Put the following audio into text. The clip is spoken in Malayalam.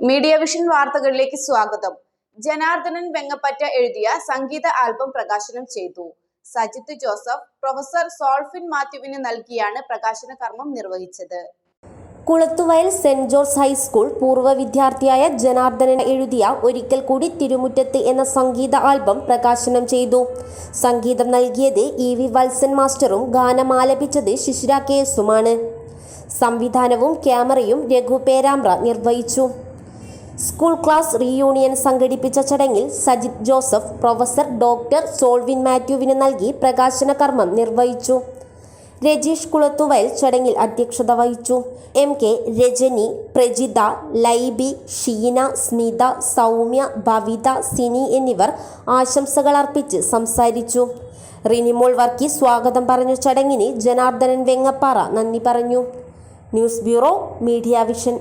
മീഡിയ വിഷൻ വാർത്തകളിലേക്ക് സ്വാഗതം. ജനാർദ്ദനൻ വെങ്ങപ്പറ്റ എഴുതിയ സംഗീത ആൽബം പ്രകാശനം ചെയ്തു. സജിത്ത് ജോസഫ് പ്രൊഫസർ സോൾഫിൻ മാത്യുവിന് നൽകിയാണ് പ്രകാശന കർമ്മം നിർവഹിച്ചത്. കുളത്തുവയൽ സെന്റ് ജോർജ് ഹൈസ്കൂൾ പൂർവ്വ വിദ്യാർത്ഥിയായ ജനാർദ്ദനൻ എഴുതിയ ഒരിക്കൽ കൂടി തിരുമുറ്റത്ത് എന്ന സംഗീത ആൽബം പ്രകാശനം ചെയ്തു. സംഗീതം നൽകിയത് EV വത്സൻ മാസ്റ്ററും ഗാനം ആലപിച്ചത് ശിശിര KSുമാണ്. സംവിധാനവും ക്യാമറയും രഘു പേരാമ്പ്ര നിർവഹിച്ചു. സ്കൂൾ ക്ലാസ് റീയൂണിയൻ സംഘടിപ്പിച്ച ചടങ്ങിൽ സജിത്ത് ജോസഫ് പ്രൊഫസർ ഡോക്ടർ സോൾവിൻ മാത്യുവിന് നൽകി പ്രകാശന കർമ്മം നിർവഹിച്ചു. രജീഷ് കുളത്തുവയൽ ചടങ്ങിൽ അധ്യക്ഷത വഹിച്ചു. MK രജനി, പ്രജിത, ലൈബി, ഷീന, സ്മിത, സൗമ്യ, ഭവിത, സിനി എന്നിവർ ആശംസകൾ അർപ്പിച്ച് സംസാരിച്ചു. റിനിമോൾ വർക്കി സ്വാഗതം പറഞ്ഞു. ചടങ്ങിന് ജനാർദ്ദനൻ വെങ്ങപ്പാറ നന്ദി പറഞ്ഞു. News bureau, media vision.